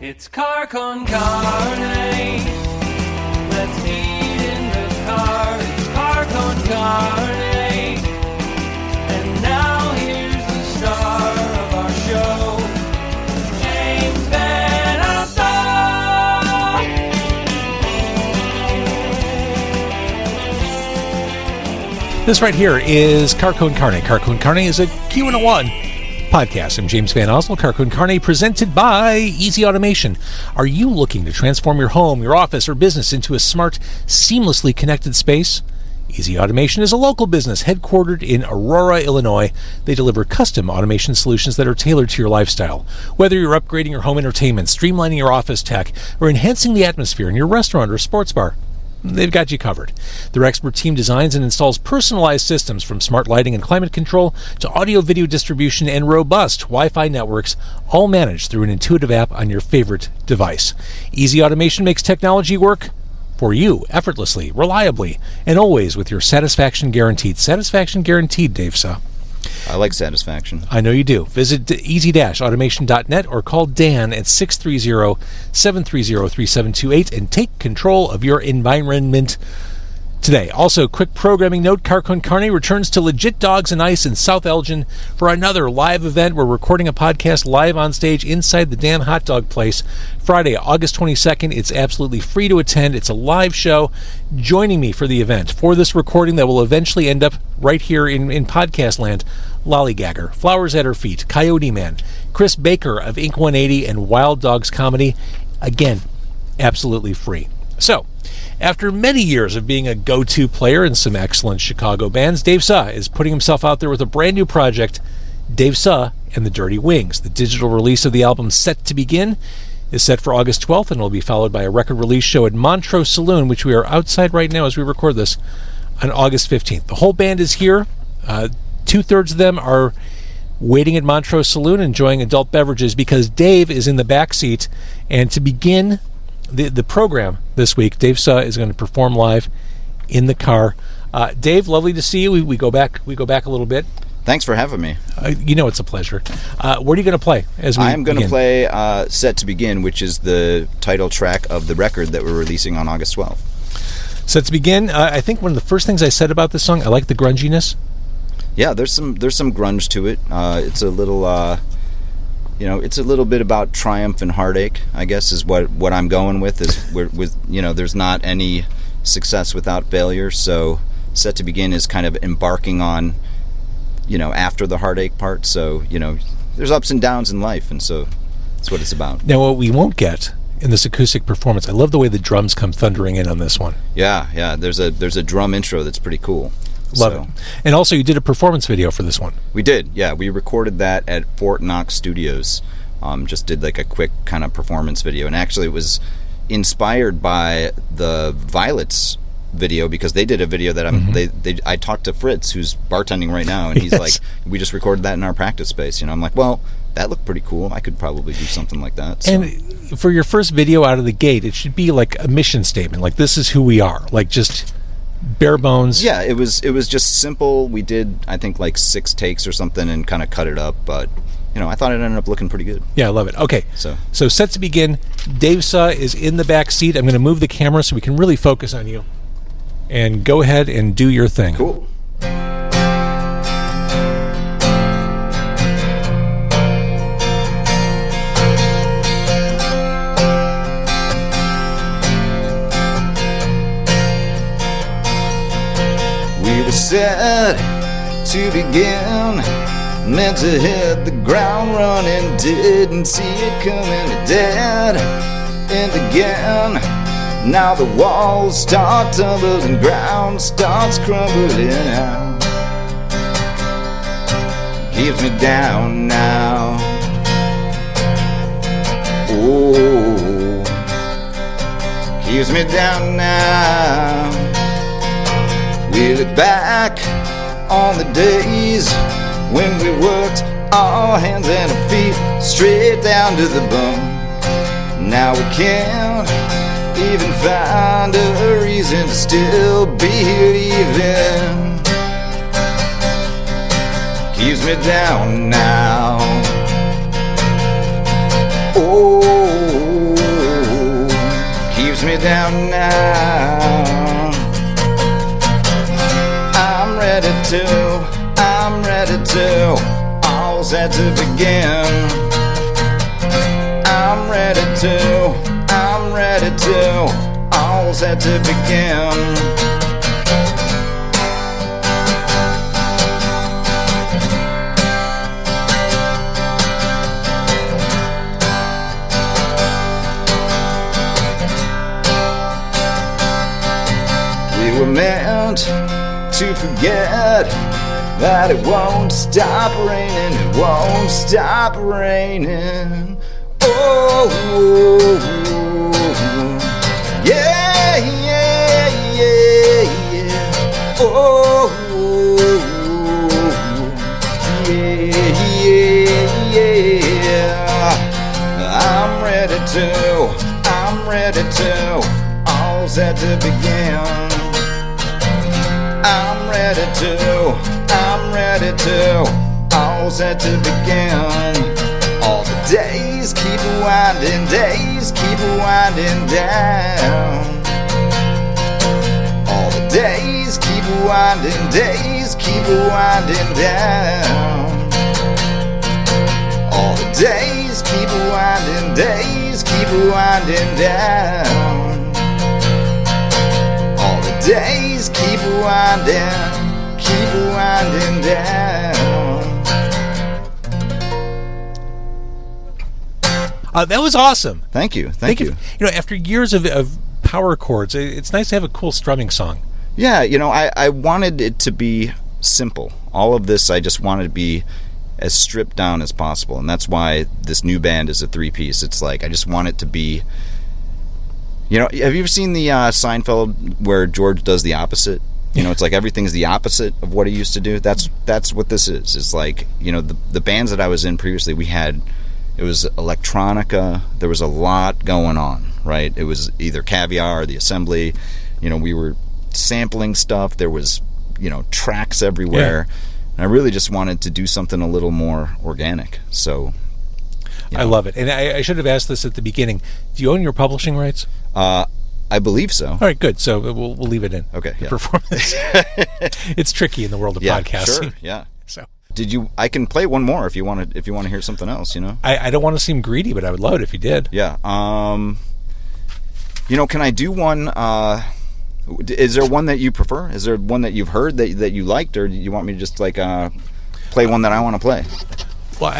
It's car con carne. Let's eat in the car. It's car con carne. And now here's the star of our show, James Van Alstyne. This right here is Car con Carne. Car con Carne is a Q&A1 podcast. I'm James Van Oslo. Car con Carne presented by Easy Automation. Are you looking to transform your home, your office, or business into a smart, seamlessly connected space? Easy Automation is a local business headquartered in Aurora, Illinois. They deliver custom automation solutions that are tailored to your lifestyle. Whether you're upgrading your home entertainment, streamlining your office tech, or enhancing the atmosphere in your restaurant or sports bar, they've got you covered. Their expert team designs and installs personalized systems from smart lighting and climate control to audio-video distribution and robust Wi-Fi networks, all managed through an intuitive app on your favorite device. Easy Automation makes technology work for you effortlessly, reliably, and always with your satisfaction guaranteed. Satisfaction guaranteed, Dave Suh. I like satisfaction. I know you do. Visit easy-automation.net or call Dan at 630-730-3728 and take control of your environment today. Also, quick programming note, Car con Carne returns to Legit Dogs and Ice in South Elgin for another live event. We're recording a podcast live on stage inside the damn hot dog place Friday, August 22nd. It's absolutely free to attend. It's a live show. Joining me for the event, for this recording that will eventually end up right here in podcast land, Lollygagger, Flowers at Her Feet, Coyote Man, Chris Baker of Inc. 180, and Wild Dogs Comedy. Again, absolutely free. So, after many years of being a go-to player in some excellent Chicago bands, Dave Suh is putting himself out there with a brand new project, Dave Suh and the Dirty Wings. The digital release of the album Set to Begin is set for August 12th and will be followed by a record release show at Montrose Saloon, which we are outside right now as we record this, on August 15th. The whole band is here. Two-thirds of them are waiting at Montrose Saloon enjoying adult beverages because Dave is in the back seat. And to begin the program this week, Dave Suh is going to perform live in the car. Dave, lovely to see you. We go back a little bit. Thanks for having me. You know it's a pleasure. What are you going to play as we I'm going to play Set to Begin, which is the title track of the record that we're releasing on August 12th. Set to Begin. I think one of the first things I said about this song, I like the grunginess. Yeah, there's some grunge to it. It's a little it's a little bit about triumph and heartache, I guess, is what I'm going with. There's not any success without failure. So Set to Begin is kind of embarking on, after the heartache part. So, there's ups and downs in life, and so that's what it's about. Now, what we won't get in this acoustic performance, I love the way the drums come thundering in on this one. Yeah. There's a drum intro that's pretty cool. Love it. And also, you did a performance video for this one. We did, yeah. We recorded that at Fort Knox Studios. Just did like a quick kind of performance video. And actually, it was inspired by the Violets video because they did a video that I talked to Fritz, who's bartending right now, and he's like, we just recorded that in our practice space. I'm like, well, that looked pretty cool. I could probably do something like that. So. And for your first video out of the gate, it should be like a mission statement. Like, this is who we are. Like, just bare bones. Yeah, it was just simple. We did, I think, like 6 takes or something and kind of cut it up, but I thought it ended up looking pretty good. Yeah, I love it. Okay, so Set to Begin. Dave Suh is in the back seat. I'm going to move the camera so we can really focus on you, and go ahead and do your thing. Cool. Set to begin, meant to hit the ground running, didn't see it coming, dead and again. Now the walls start tumbling, ground starts crumbling out. Keeps me down now. Oh, keeps me down now. We look back on the days when we worked our hands and our feet straight down to the bone. Now we can't even find a reason to still believing. Keeps me down now. Oh, keeps me down now. I'm ready to, all set to begin. I'm ready to, all set to begin. We were meant to forget that it won't stop raining, it won't stop raining. Oh, yeah, yeah, yeah, yeah. Oh, yeah, yeah, yeah. I'm ready to, all set to begin. I'm ready to, all set to begin. All the days keep winding down. All the days keep winding down. All the days keep winding down. All the days keep winding down. That was awesome. Thank you. Thank you. You know, after years of power chords, it's nice to have a cool strumming song. Yeah, you know, I wanted it to be simple. All of this, I just wanted to be as stripped down as possible, and that's why this new band is a three-piece. It's like, I just want it to be, you know, have you ever seen the Seinfeld where George does the opposite? You know, it's like everything's the opposite of what he used to do. That's what this is. It's like, you know, the bands that I was in previously, it was electronica. There was a lot going on, right? It was either Caviar or the Assembly. You know, we were sampling stuff. There was, you know, tracks everywhere. Yeah. And I really just wanted to do something a little more organic. So, you know. I love it. And I should have asked this at the beginning. Do you own your publishing rights? I believe so. All right, good. So we'll leave it in. Okay. The Yeah. performance. It's tricky in the world of podcasting. Sure. Yeah. So. I can play one more if you want to hear something else, you know? I don't want to seem greedy, but I would love it if you did. Yeah. You know, can I do one? Is there one that you prefer? Is there one that you've heard that you liked, or do you want me to just play one that I want to play? Well,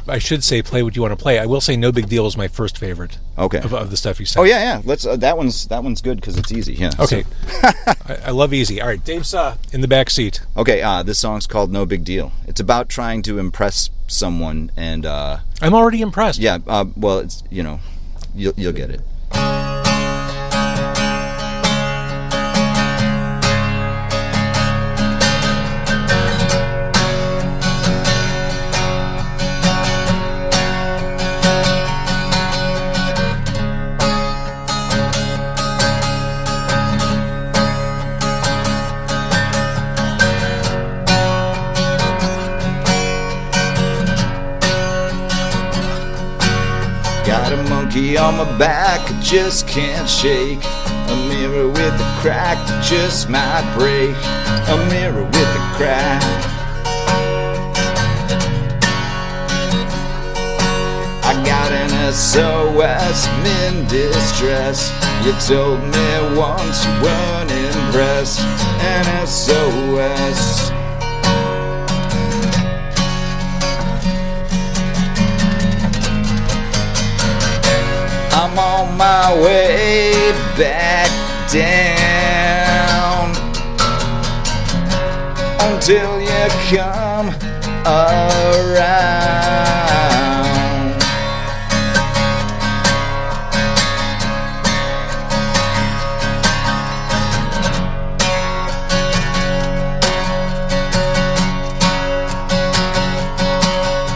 I should say play what you want to play. I will say No Big Deal is my first favorite. Okay. Of the stuff you said. Oh yeah. Let's. That one's good because it's easy. Yeah. Okay. So. I love easy. All right, Dave Suh in the back seat. Okay. This song's called No Big Deal. It's about trying to impress someone, and I'm already impressed. Yeah. Well, it's, you know, you'll get it. Got a monkey on my back, I just can't shake. A mirror with a crack that just might break. A mirror with a crack. I got an SOS, I'm in distress. You told me once you weren't impressed. An SOS. I'm on my way back down until you come around.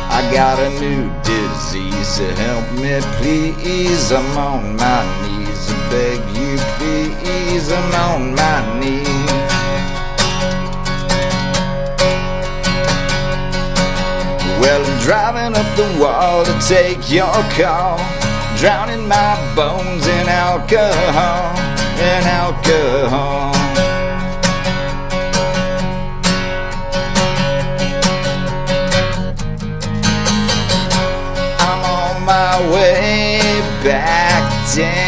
I got a new disease, help me please. I'm on my knees, I beg you please. I'm on my knees. Well, I'm driving up the wall to take your call. drowning my bones in alcohol, in alcohol. I'm on my way back down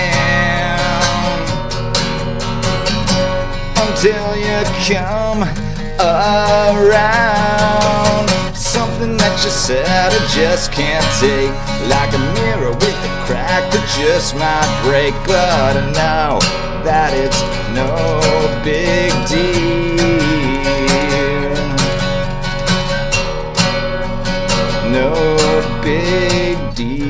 until you come around. Something that you said I just can't take, like a mirror with a crack that just might break. But I know that it's no big deal, no big deal.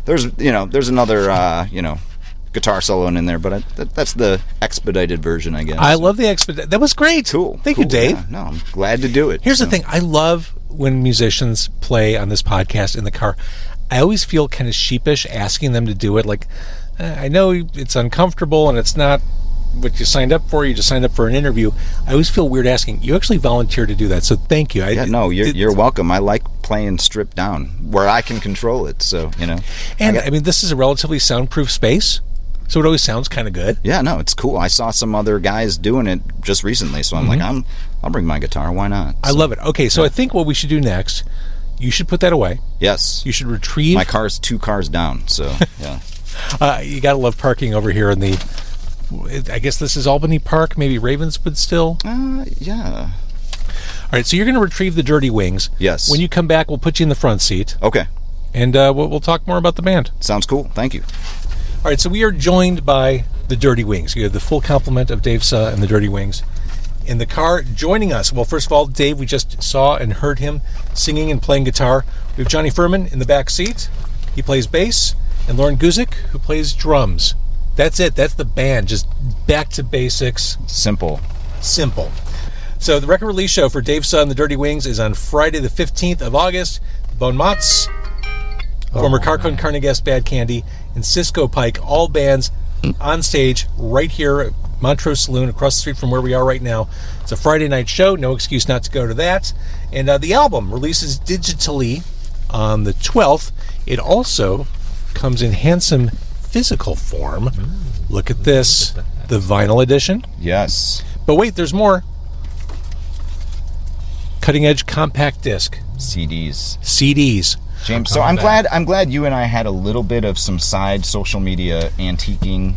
There's another guitar solo in there, but that's the expedited version, I guess. I love the expedited. That was great. Cool. Thank you, Dave. Yeah, no, I'm glad to do it. Here's the thing. I love when musicians play on this podcast in the car. I always feel kind of sheepish asking them to do it. Like, I know it's uncomfortable and it's not what you signed up for. You just signed up for an interview. I always feel weird asking. You actually volunteered to do that, so thank you. You're welcome. I like playing stripped down where I can control it, so, And, this is a relatively soundproof space, so it always sounds kind of good. Yeah, no, it's cool. I saw some other guys doing it just recently, so I'm like, I'll bring my guitar. Why not? I love it. Okay, so I think what we should do next, you should put that away. Yes. You should retrieve. My car's 2 cars down, so, yeah. You got to love parking over here in the, I guess this is Albany Park, maybe Ravenswood still? Yeah. All right, so you're going to retrieve the Dirty Wings. Yes. When you come back, we'll put you in the front seat. Okay. And we'll talk more about the band. Sounds cool. Thank you. All right, so we are joined by the Dirty Wings. You have the full complement of Dave Suh and the Dirty Wings in the car. Joining us, well, first of all, Dave, we just saw and heard him singing and playing guitar. We have Johnny Furman in the back seat. He plays bass. And Loren Guzik, who plays drums. That's it. That's the band. Just back to basics. Simple. So the record release show for Dave Suh and the Dirty Wings is on Friday the 15th of August. Bon Mots, former Carcon Carne guest badcandy, and Cisco Pike, all bands on stage right here at Montrose Saloon across the street from where we are right now. It's a Friday night show. No excuse not to go to that. And the album releases digitally on the 12th. It also comes in handsome physical form. Look at this. The vinyl edition. Yes. But wait, there's more. Cutting edge compact disc. CDs. James, so I'm glad you and I had a little bit of some side social media antiquing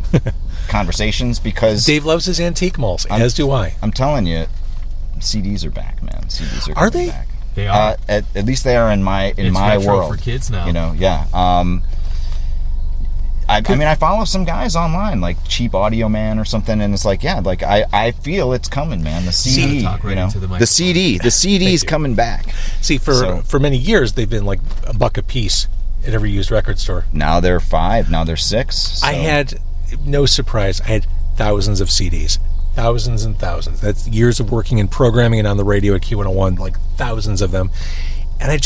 conversations, because Dave loves his antique malls, as do I. I'm telling you, CDs are back, man. CDs are they? Back. They are. At least they are in my world. For kids now. Yeah. I mean, I follow some guys online, like Cheap Audio Man or something, and it's like, I feel it's coming, man. The CD, the CD's coming back. See, for many years, they've been like $1 a piece at every used record store. Now they're $5, now they're $6. So. I had, no surprise, I had thousands of CDs. Thousands and thousands. That's years of working in programming and on the radio at Q101, like thousands of them. And I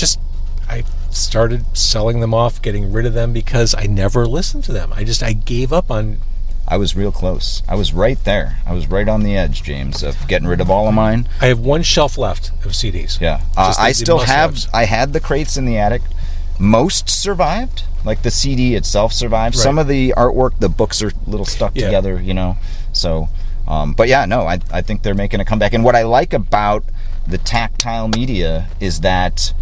started selling them off, getting rid of them, because I never listened to them. I gave up on... I was real close. I was right there. I was right on the edge, James, of getting rid of all of mine. I have one shelf left of CDs. Yeah. I still have... I had the crates in the attic. Most survived. Like the CD itself survived. Right. Some of the artwork, the books are a little stuck together, So... but yeah, no, I think they're making a comeback. And what I like about the tactile media is that...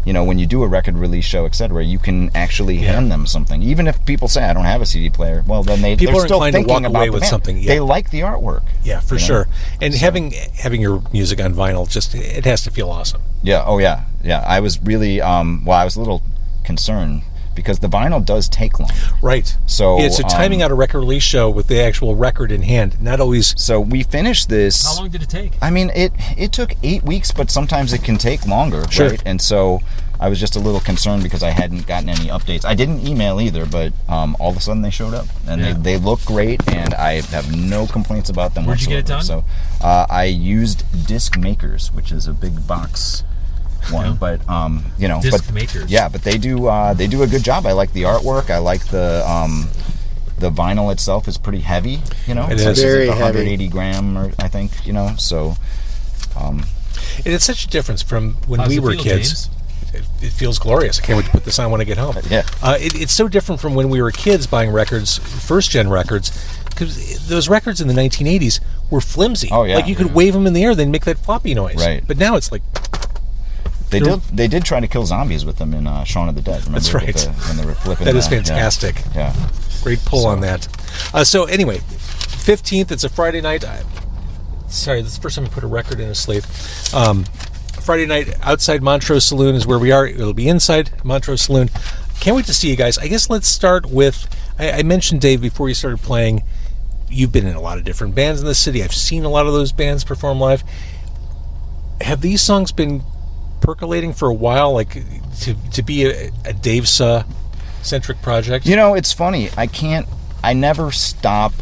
when you do a record release show, etc., you can actually hand them something. Even if people say, I don't have a CD player, well, then they're still thinking to walk away about with something. They like the artwork. Yeah, for sure. And having your music on vinyl, it has to feel awesome. Yeah, oh yeah. Yeah, I was really, I was a little concerned, because the vinyl does take long. Right. So timing out a record release show with the actual record in hand, not always... So we finished this... How long did it take? I mean, it took 8 weeks, but sometimes it can take longer, right? And so I was just a little concerned because I hadn't gotten any updates. I didn't email either, but all of a sudden they showed up. And they look great, and I have no complaints about them Where'd whatsoever. You get it done? So I used Disc Makers, which is a big box one, but Disc Makers. Yeah, but they do a good job. I like the artwork. I like the vinyl itself is pretty heavy. It is very like 180 gram, or I think. So And it's such a difference from when How's we it were feel, kids. It feels glorious. I can't wait to put this on when I get home. Yeah. It's so different from when we were kids buying records, first-gen records, because those records in the 1980s were flimsy. Oh, yeah. Like you could wave them in the air, they'd make that floppy noise. Right. But now it's like... They did try to kill zombies with them in Shaun of the Dead. Remember? That's right. When they were flipping. That is fantastic. Yeah. Great pull on that. So anyway, 15th, it's a Friday night. Sorry, this is the first time I put a record in a slate. Friday night outside Montrose Saloon is where we are. It'll be inside Montrose Saloon. Can't wait to see you guys. I guess let's start with, I mentioned, Dave, before you started playing, you've been in a lot of different bands in the city. I've seen a lot of those bands perform live. Have these songs been percolating for a while, like to be a Dave Suh centric project? You know, it's funny. I never stop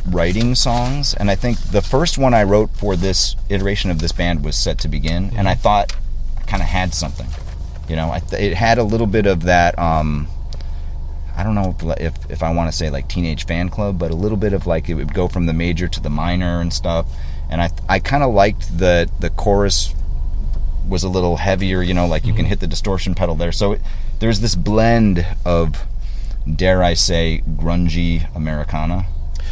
writing songs, and I think the first one I wrote for this iteration of this band was Set to Begin, and I thought I kind of had something. You know, it had a little bit of that, I don't know if I want to say like Teenage Fan Club, but a little bit of like it would go from the major to the minor and stuff, and I kind of liked the chorus was a little heavier, you know, like you can hit the distortion pedal there. So there's this blend of, dare I say, grungy Americana.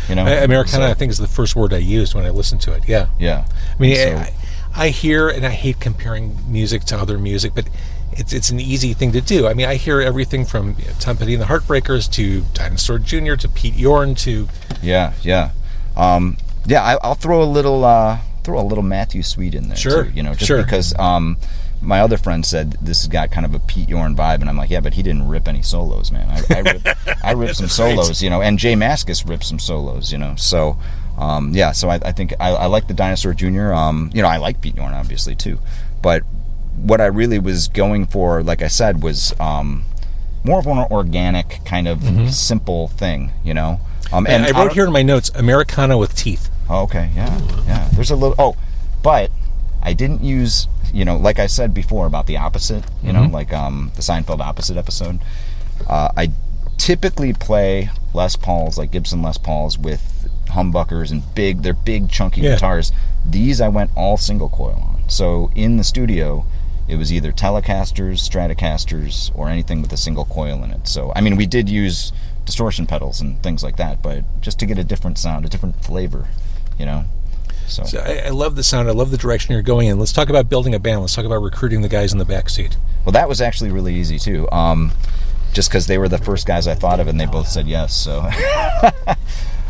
You know, Americana, I think, is the first word I used when I listened to it. Yeah. Yeah. I mean, I hear, and I hate comparing music to other music, but it's an easy thing to do. I mean, I hear everything from Tom Petty and the Heartbreakers to Dinosaur Jr. to Pete Yorn to... Yeah. I'll throw a little Matthew Sweet in there. Sure. Too, you know, just because my other friend said this has got kind of a Pete Yorn vibe, and I'm like, yeah, but he didn't rip any solos, man. I ripped some solos, you know, and Jay Mascis ripped some solos, you know. So, so I think I like the Dinosaur Jr. You know, I like Pete Yorn obviously too, but what I really was going for, like I said, was more of an organic kind of simple thing, you know. And I wrote here in my notes, Americana with teeth. Oh, okay, yeah. There's a little. But I didn't use, you know, like I said before about the opposite, you know, like the Seinfeld opposite episode. I typically play Les Pauls, like Gibson Les Pauls, with humbuckers and they're big chunky guitars. These I went all single coil on. So in the studio, it was either Telecasters, Stratocasters, or anything with a single coil in it. So, I mean, we did use distortion pedals and things like that, but just to get a different sound, a different flavor, you know. So I love the sound. I love the direction you're going in. Let's talk about building a band. Let's talk about recruiting the guys in the back seat. Well, that was actually really easy too. Just because they were the first guys I thought of, and they both said yes. So,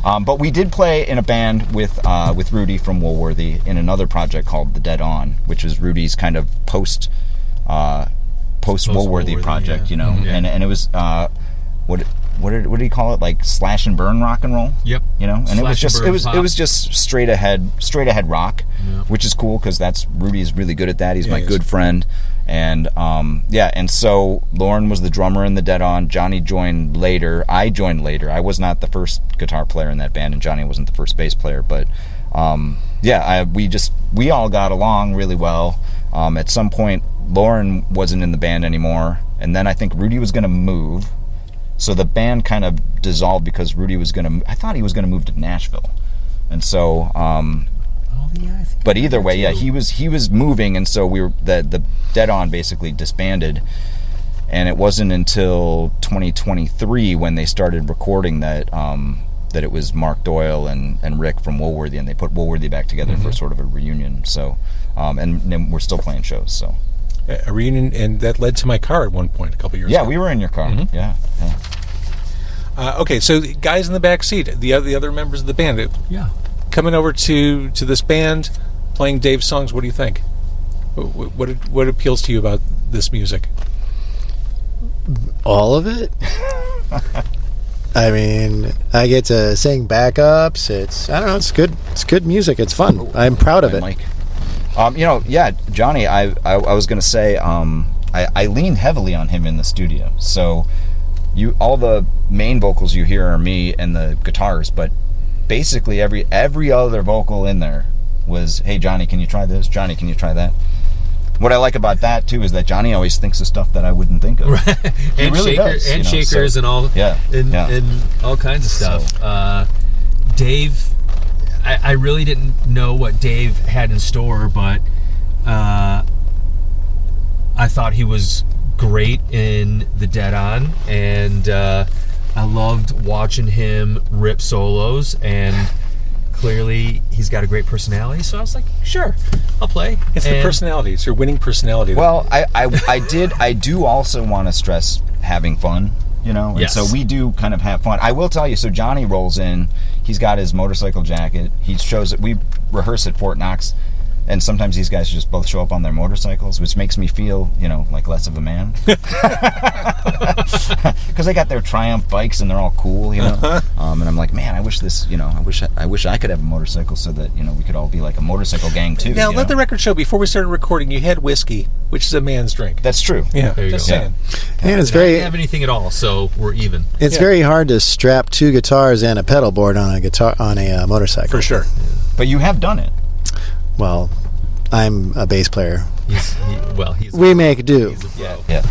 but we did play in a band with Rudy from Woolworthy in another project called The Dead On, which was Rudy's kind of post Woolworthy project, you know. And it was what did he call it? Like slash and burn rock and roll. Yep. You know, and Slash it was just straight ahead rock, which is cool because Rudy's really good at that. He's my good friend, and and so Loren was the drummer in the Dead On. Johnny joined later. I joined later. I was not the first guitar player in that band, and Johnny wasn't the first bass player. But we all got along really well. At some point, Loren wasn't in the band anymore, and then I think Rudy was going to move. So the band kind of dissolved because Rudy was I thought he was going to move to Nashville. And so, but either way, he was moving, and so the Dead On basically disbanded. And it wasn't until 2023 when they started recording that it was Mark Doyle and Rick from Woolworthy, and they put Woolworthy back together for sort of a reunion. So, and then we're still playing shows, so. A reunion, and that led to my car at one point a couple years ago. Yeah, we were in your car. Yeah. Okay, so guys in the back seat, the other members of the band, coming over to this band, playing Dave's songs. What do you think? What appeals to you about this music? All of it. I mean, I get to sing backups. I don't know. It's good. It's good music. It's fun. I'm proud of it. Mike. Johnny, I was going to say, I leaned heavily on him in the studio. So all the main vocals you hear are me and the guitars, but basically every other vocal in there was, hey, Johnny, can you try this? Johnny, can you try that? What I like about that, too, is that Johnny always thinks of stuff that I wouldn't think of. Right. And really does, and shakers and all, and all kinds of stuff. So. Dave I really didn't know what Dave had in store, but I thought he was great in the Dead On, and I loved watching him rip solos, and clearly he's got a great personality, so I was like, sure, I'll play. It's the personality. It's your winning personality. Well, I do also want to stress having fun, you know, and Yes. so we do kind of have fun. I will tell you, so Johnny rolls in, he's got his motorcycle jacket, he shows it, we rehearse at Fort Knox, and sometimes these guys just both show up on their motorcycles, which makes me feel, you know, like less of a man. Because they got their Triumph bikes and they're all cool, you know. And I'm like, man, I wish this, you know, I wish I could have a motorcycle so that, you know, we could all be like a motorcycle gang too. now, you let know? the record show, before we started recording, you had whiskey, which is a man's drink. That's true. Yeah, There you just go. saying. And it's I didn't very have anything at all, so we're even. it's very hard to strap 2 guitars and a pedal board on a motorcycle. For sure. But you have done it. Well, I'm a bass player. He's We make do. he's a pro. Yeah.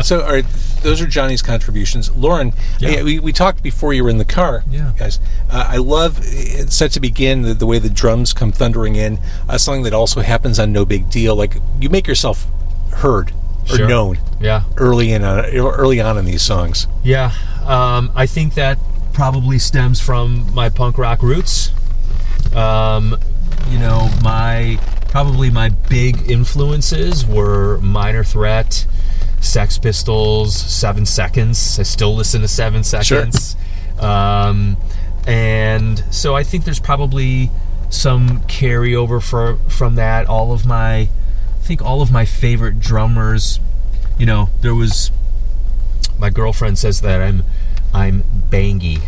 So, all right, those are Johnny's contributions. Lauren, Yeah. we talked before you were in the car, Yeah. guys. I love, it's set to begin, the way the drums come thundering in. Something that also happens on No Big Deal. Like, you make yourself heard or Sure. known Yeah. early on in these songs. Yeah, I think that probably stems from my punk rock roots. You know, my big influences were Minor Threat, Sex Pistols, 7 Seconds. I still listen to 7 Seconds. And so I think there's probably some carryover from that. All of my favorite drummers, you know, there was, my girlfriend says that I'm bangy.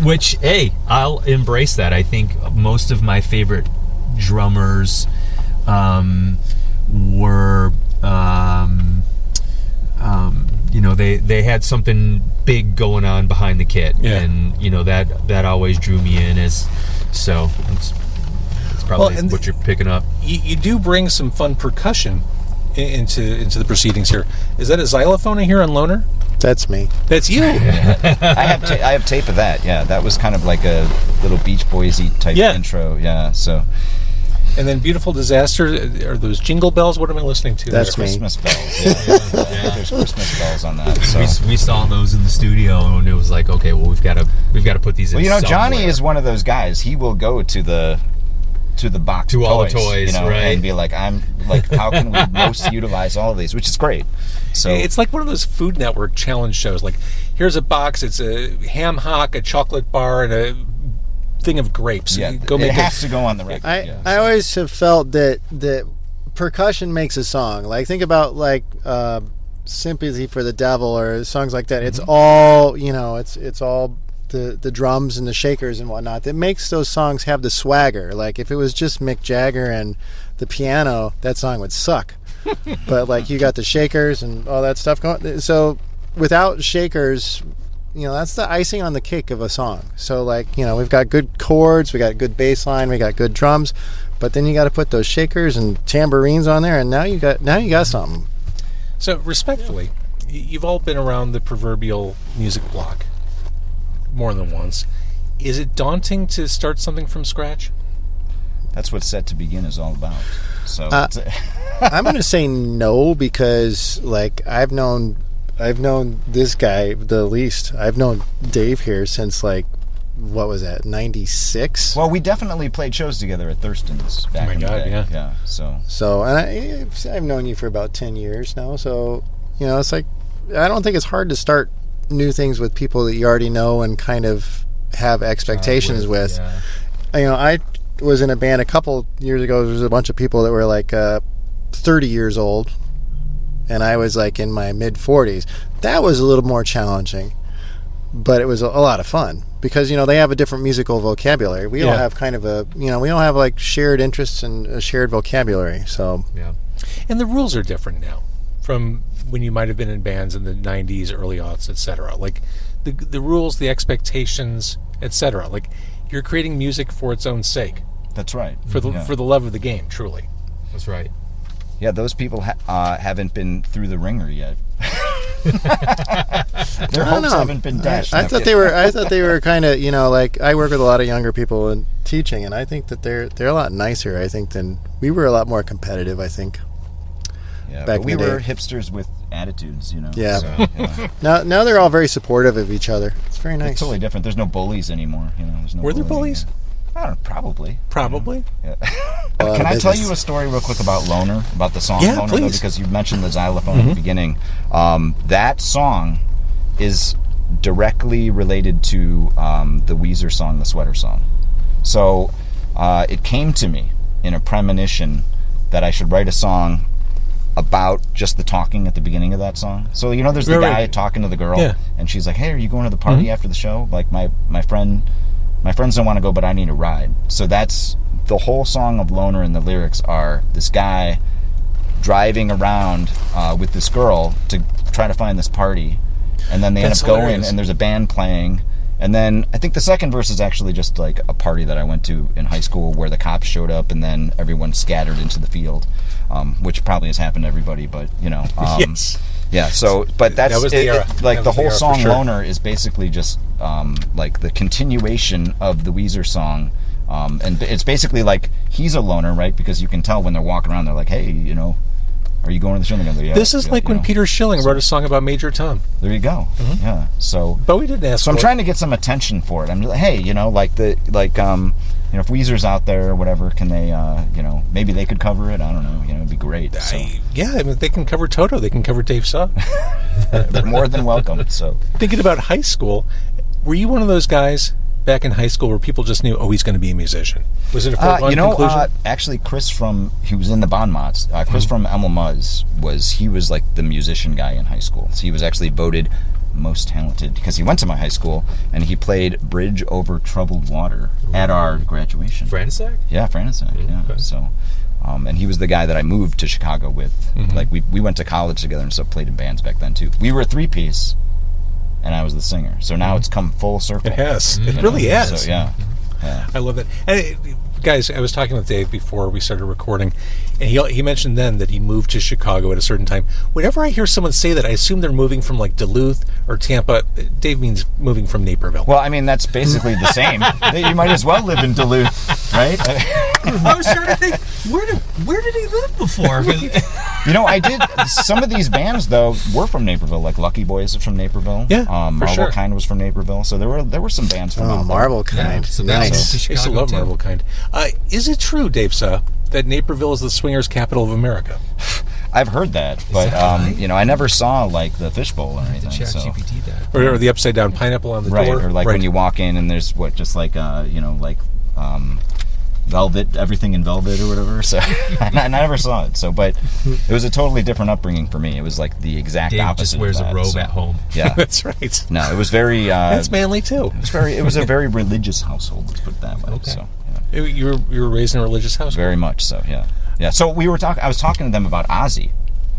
Which, hey, I'll embrace that. I think most of my favorite drummers were, you know, they had something big going on behind the kit, and you know that always drew me in. So it's probably Well, what you're picking up. You do bring some fun percussion into the proceedings here. Is that a xylophone I hear on Loner? That's me. That's you. I have tape of that. Yeah, that was kind of like a little Beach Boys-y type intro. Yeah, so. And then Beautiful Disaster, are those jingle bells? What am I listening to? That's me. Christmas bells. Yeah. There's Christmas bells on that. So. We saw those in the studio, and it was like, okay, well, we've got to put these in. Well, you know, Johnny somewhere. is one of those guys. He will go to the box To of all the toys, toys, you know, right. and be like, how can we most utilize all of these, which is great. So It's like one of those Food Network challenge shows. Like, here's a box. It's a ham hock, a chocolate bar, and a thing of grapes. yeah, Go it make has to go on the record. I always have felt that percussion makes a song. Like, think about like Sympathy for the Devil or songs like that. It's all, you know, it's all the drums and the shakers and whatnot that makes those songs have the swagger. Like, if it was just Mick Jagger and the piano, that song would suck. But like, you got the shakers and all that stuff going. So without shakers, you know, that's the icing on the cake of a song. So like, you know, we've got good chords, we got good bass line, we got good drums, but then you got to put those shakers and tambourines on there, and now you got something. So, respectfully, you've all been around the proverbial music block more than once. Is it daunting to start something from scratch? That's what Set to Begin is all about. So I'm going to say no, because like I've known this guy the least. I've known Dave here since like, what was that, 96? well, we definitely played shows together at Thurston's back in the day. Yeah. So, and I've known you for about 10 years now. So, you know, it's like, I don't think it's hard to start new things with people that you already know and kind of have expectations with. Yeah. You know, I was in a band a couple years ago. There was a bunch of people that were like 30 years old, and I was like in my mid 40s. That was a little more challenging, but it was a lot of fun because, you know, they have a different musical vocabulary. We all have kind of we don't have like shared interests and a shared vocabulary. So Yeah. And the rules are different now from when you might have been in bands in the 90s, early aughts, etc. Like, the rules, the expectations, etc. Like, you're creating music for its own sake. That's right. For the love of the game, truly. That's right. Yeah, those people haven't been through the ringer yet. Their hopes haven't been dashed. I thought they were kind of, like I work with a lot of younger people in teaching, and I think that they're a lot nicer. I think than we were a lot more competitive. I think. Yeah, back but we in the were day. hipsters with attitudes, Yeah. So, yeah. Now they're all very supportive of each other. It's very nice. It's totally different. There's no bullies anymore. There's no Were there bullying. bullies? I don't know, probably. Probably. Yeah. Can I tell you a story real quick about Loner, about the song Yeah, Loner, please. though, because you mentioned the xylophone at the beginning. That song is directly related to the Weezer song, the Sweater Song. So it came to me in a premonition that I should write a song about just the talking at the beginning of that song. So there's the guy talking to the girl, and she's like, "Hey, are you going to the party after the show? Like my friends don't want to go, but I need a ride." So that's the whole song of Loner, and the lyrics are this guy driving around with this girl to try to find this party, and then they end up going, and there's a band playing. And then I think the second verse is actually just like a party that I went to in high school where the cops showed up and then everyone scattered into the field, which probably has happened to everybody, but Yes. Yeah. So, but that's That was the era. like That the was the whole era, for song sure. Loner is basically just like the continuation of the Weezer song, and it's basically like he's a loner, right? Because you can tell when they're walking around, they're like, "Hey, are you going to the show?" Yeah, This is like when Peter Schilling wrote a song about Major Tom. There you go. Yeah. So. But we didn't ask. So I'm for trying to get some attention for it. I'm like, hey, if Weezer's out there or whatever, can they, maybe they could cover it. I don't know. It'd be great. So. They can cover Toto. They can cover Dave Suh. They're more than welcome. So Thinking about high school, were you one of those guys back in high school where people just knew, he's going to be a musician? Was it a foregone conclusion? Actually, Chris he was in the Bon Mots. Chris from Emil Muzz was like the musician guy in high school. So he was actually voted most talented because he went to my high school and he played Bridge Over Troubled Water at our graduation. Frantisac? Yeah, Frantisac. Yeah. Okay. So, and he was the guy that I moved to Chicago with. Like we went to college together and stuff, played in bands back then too. We were a 3-piece, and I was the singer. So now it's come full circle. It has. It really has. So yeah. I love that. And guys, I was talking with Dave before we started recording, and he mentioned then that he moved to Chicago at a certain time. Whenever I hear someone say that, I assume they're moving from like Duluth or Tampa. Dave means moving from Naperville. Well, I mean, that's basically the same. You might as well live in Duluth, right? I was trying to think, where did he live before? I did. Some of these bands, though, were from Naperville. Like Lucky Boys is from Naperville. Yeah, Marvel for sure. Kind was from Naperville. So there were some bands from out there. Marvel Kind. So Nice. I used to love Marvel Kind. Is it true, Dave Suh, that Naperville is the swingers' capital of America? I've heard that, but I never saw like the fishbowl or anything. Chat So. GPT that. Or the upside down pineapple on the Right, door? or like when you walk in and there's velvet, everything in velvet or whatever. So I never saw it. So, but it was a totally different upbringing for me. It was like the exact Dave opposite. just wears of that, a robe so, at home. Yeah, That's right. no, it was very. That's manly too. It was a very religious household. Let's put it that way. Okay. So yeah, You were raised in a religious house. very much so. Yeah, yeah. So we were talking. I was talking to them about Ozzy,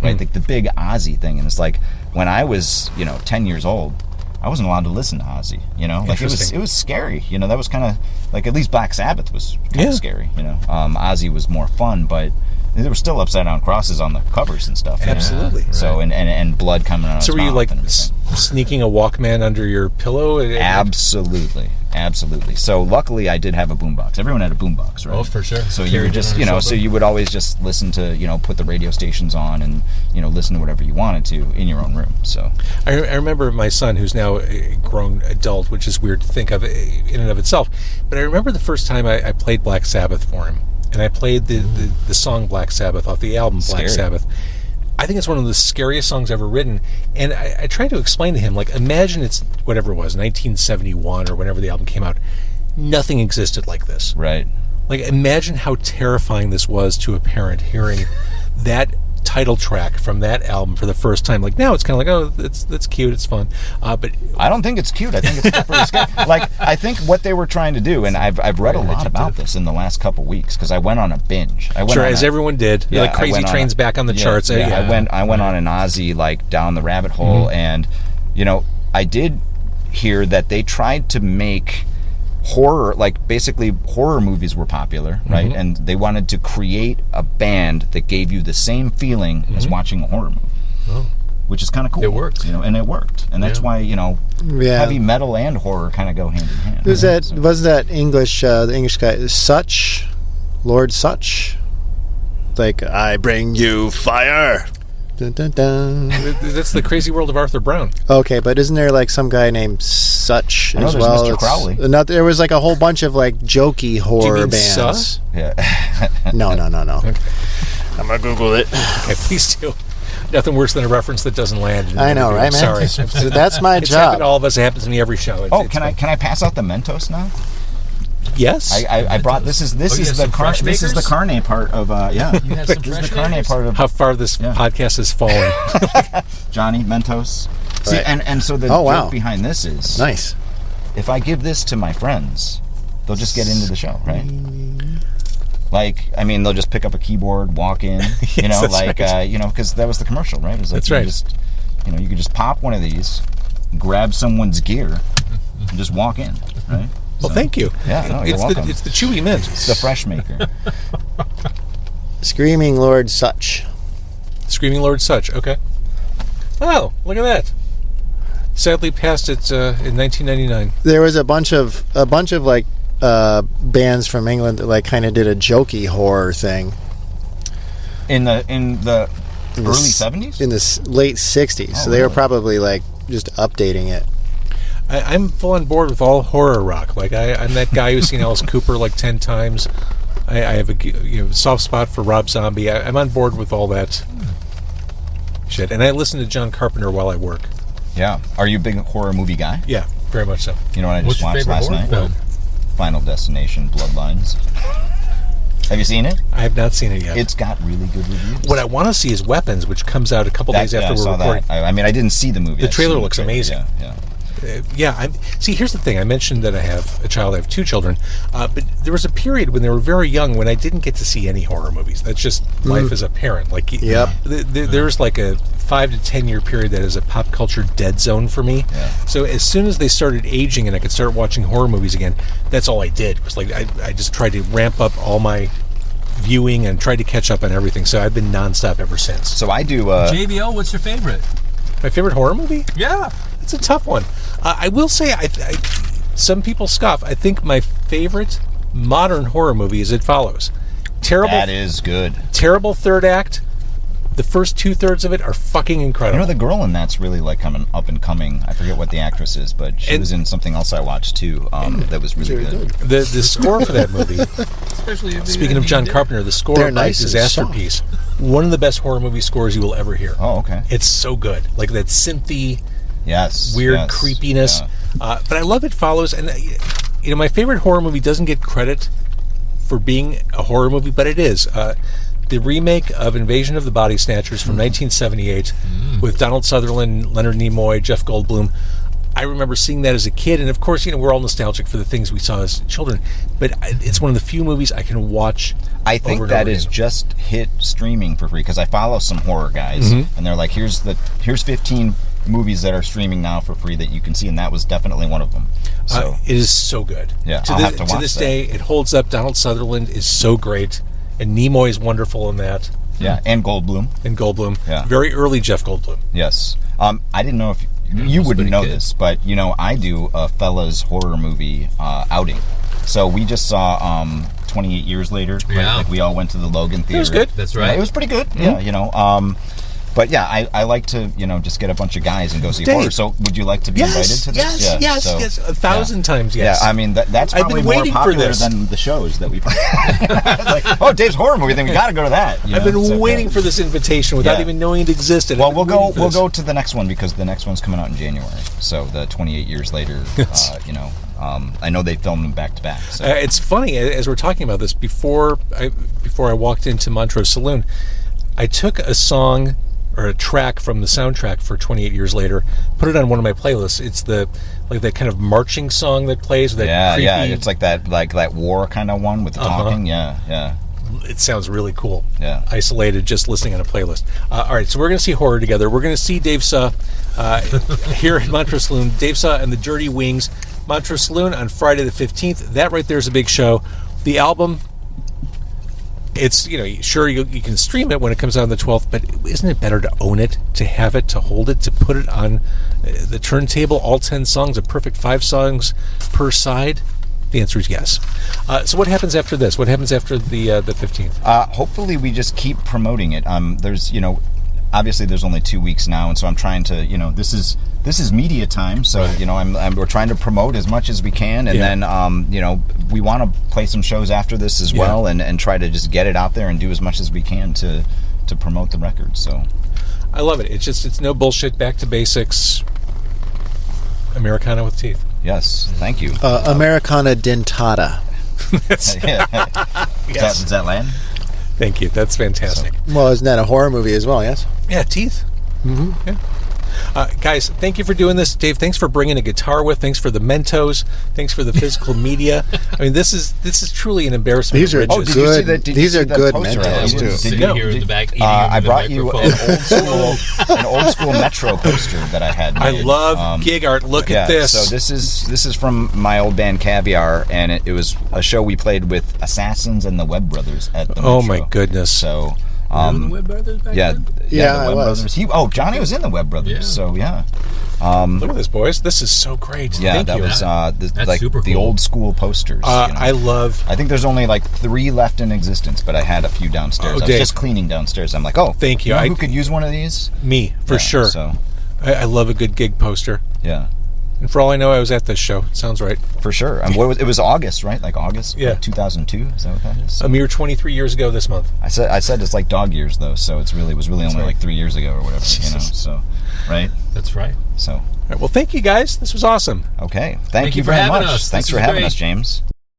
right? Like the big Ozzy thing, and it's like when I was 10 years old. I wasn't allowed to listen to Ozzy, like it was scary, that was kind of like, at least Black Sabbath was kind of scary, Ozzy was more fun, but there were still upside down crosses on the covers and stuff. Absolutely. So and blood coming out of his So were you mouth like and everything. sneaking a Walkman under your pillow? Absolutely. So luckily I did have a boombox. Everyone had a boombox, right? Oh, for sure. So you Carried would it just, on your so shoulder. you would always just listen to, put the radio stations on and, listen to whatever you wanted to in your own room. So I remember my son, who's now a grown adult, which is weird to think of in and of itself. But I remember the first time I played Black Sabbath for him. And I played the song Black Sabbath off the album Black Scary. Sabbath. I think it's one of the scariest songs ever written. And I tried to explain to him, like, imagine it's whatever it was, 1971 or whenever the album came out. Nothing existed like this. right. Like, imagine how terrifying this was to a parent hearing that title track from that album for the first time. Like, now it's kind of like, that's cute, it's fun. But I don't think it's cute. I think it's pretty scary. Like, I think what they were trying to do, and I've read a lot about this in the last couple weeks because I went on a binge. Everyone did. Yeah, like Crazy Train's back on the charts. Yeah, I went on an Ozzy like down the rabbit hole, and I did hear that they tried to make horror, like basically horror movies were popular, right? And they wanted to create a band that gave you the same feeling as watching a horror movie. which is kind of cool. It worked. And it worked. And that's why, heavy metal and horror kind of go hand in hand. Was that English, the English guy, Such? Lord Such? Like, I bring you fire. Dun, dun, dun. That's the Crazy World of Arthur Brown. Okay, but isn't there like some guy named Such as there's well? Mr. Crowley. There was like a whole bunch of like jokey horror Do you mean bands. Suh? Yeah. No. Okay. I'm gonna Google it. Okay, please do. Nothing worse than a reference that doesn't land. I know, right, man? Sorry. So that's my It's job. happened to all of us. It happens to me every show. Can I pass out the Mentos now? Yes. I brought this is you have the some fresh this is the makers? carne part of You had some this is fresh the carne makers? part of How far this podcast has fallen. Johnny Mentos. See, Right. and so the Oh, wow. joke behind this is Nice. if I give this to my friends, they'll just get into the show, right? Like, I mean, they'll just pick up a keyboard, walk in, that's like, right. because that was the commercial, right? It was like That's you right. Just, you could just pop one of these, grab someone's gear, and just walk in, right? Well, thank you. Yeah, no, you're welcome. It's the chewy mint. It's the fresh maker. Screaming Lord Such. Screaming Lord Such. Okay. Oh, look at that. Sadly passed it in 1999. There was a bunch of like bands from England that like kind of did a jokey horror thing In the early 70s? in the late 60s. So they were probably like just updating it. I'm full on board with all horror rock. Like I'm that guy who's seen Alice Cooper like 10 times. I have a soft spot for Rob Zombie. I'm on board with all that shit. And I listen to John Carpenter while I work. Yeah. Are you a big horror movie guy? Yeah, very much so. You know what I What's just your watched favorite last horror night? film? Final Destination Bloodlines. Have you seen it? I have not seen it yet. It's got really good reviews. What I want to see is Weapons, which comes out a couple days after I we're saw recording. that. I mean, I didn't see the movie. The I've trailer seen looks amazing. Yeah. See, here's the thing. I mentioned that I have a child. I have 2 children. But there was a period when they were very young when I didn't get to see any horror movies. That's just life as a parent. Like, Yep. There's like a 5 to 10 year period that is a pop culture dead zone for me. Yeah. So as soon as they started aging and I could start watching horror movies again, that's all I did. It was like I just tried to ramp up all my viewing and tried to catch up on everything. So I've been nonstop ever since. So I do. JVO, what's your favorite? My favorite horror movie? Yeah. It's a tough one. I will say, some people scoff. I think my favorite modern horror movie is It Follows. That is good. Terrible third act. The first 2/3 of it are fucking incredible. The girl in that's really like coming up and coming. I forget what the actress is, but she was in something else I watched too. That was really good. The score for that movie. Especially Speaking of John Carpenter, the score They're of nice and Disaster Piece. One of the best horror movie scores you will ever hear. Oh, okay. It's so good. Like that synthy, Yes. weird yes, creepiness. yeah. But I love It Follows, and my favorite horror movie doesn't get credit for being a horror movie, but it is. The remake of Invasion of the Body Snatchers from 1978 with Donald Sutherland, Leonard Nimoy, Jeff Goldblum. I remember seeing that as a kid, and of course, we're all nostalgic for the things we saw as children, but it's one of the few movies I can watch. I think over and that over is again. just hit streaming for free because I follow some horror guys, and they're like, "Here's 15 movies that are streaming now for free that you can see," and that was definitely one of them. So it is so good. Yeah, I'll have to watch this that. day, it holds up. Donald Sutherland is so great, and Nimoy is wonderful in that. yeah, and Goldblum. And Goldblum, Yeah. very early Jeff Goldblum. Yes. I didn't know if you was wouldn't pretty know good. this, but I do a fella's horror movie outing. So we just saw 28 Years Later. Right? Yeah. Like we all went to the Logan Theater. It was good. That's Yeah, right. it was pretty good. Yeah, but yeah, I like to just get a bunch of guys and go see Dave. horror. So would you like to be invited to this? Yes, so, 1,000 times yes. Yeah, I mean that's I've been probably more waiting for popular this. than the shows that we play. Like, oh, Dave's horror movie, then we got to go to that. I've been waiting for this invitation without Yeah. even knowing it existed. Well, I've we'll been go. waiting for We'll this. go to the next one because the next one's coming out in January. So the 28 Years Later. I know they filmed them back to back. So. It's funny as we're talking about this. Before I walked into Montrose Saloon, I took a song or a track from the soundtrack for 28 Years Later, put it on one of my playlists. It's that kind of marching song that plays. That creepy, yeah. It's like that war kind of one with the talking. Yeah. It sounds really cool. Yeah. Isolated, just listening on a playlist. All right, so we're going to see horror together. We're going to see Dave Suh here at Montrose Saloon. Dave Suh and the Dirty Wings. Montrose Saloon on Friday the 15th. That right there is a big show. The album, it's, sure, you can stream it when it comes out on the 12th, but isn't it better to own it, to have it, to hold it, to put it on the turntable, all 10 songs, a perfect 5 songs per side? The answer is yes. So what happens after this? What happens after the 15th? Hopefully we just keep promoting it. There's, obviously there's only 2 weeks now, and so I'm trying to, this is media time, so right. We're trying to promote as much as we can, and then we want to play some shows after this as well, and try to just get it out there and do as much as we can to promote the record. So I love it. It's no bullshit. Back to basics. Americana with teeth. Yes, thank you. Americana dentata. Yes. Does that land? Thank you. That's fantastic. Well, isn't that a horror movie as well? Yes. Yeah, teeth. Mm-hmm. Yeah. Guys, thank you for doing this. Dave, thanks for bringing a guitar with. Thanks for the Mentos. Thanks for the physical media. I mean, this is truly an embarrassment. These are did good. You see These are good poster? Mentos too. Sitting here in the back eating I into brought the you microphone. an old school Metro poster that I had made. I love gig art. Look at this. So this is from my old band Caviar, and it was a show we played with Assassins and the Webb Brothers at the Oh Metro. my goodness. So the Webb Brothers back then? the I Webb was. Brothers. Johnny was in the Webb Brothers. Yeah. So yeah. Look at this, boys. This is so great. Yeah, Thank that you. was That's like super the cool. old school posters. I love. I think there's only like 3 left in existence, but I had a few downstairs. I was Dave. just cleaning downstairs. I'm like, Thank you. know who could use one of these? Me, for Yeah, sure. So I love a good gig poster. yeah, And for all I know, I was at this show. It sounds right. for sure. It was August, right? Like August, Yeah. 2002. Is that what that is? A mere 23 years ago this month. I said it's like dog years though, so it was really only right. like 3 years ago or whatever. So right. That's right. So All right, well, thank you guys. This was awesome. okay, thank you you for very having much. us. Thanks This for was having great. us, James.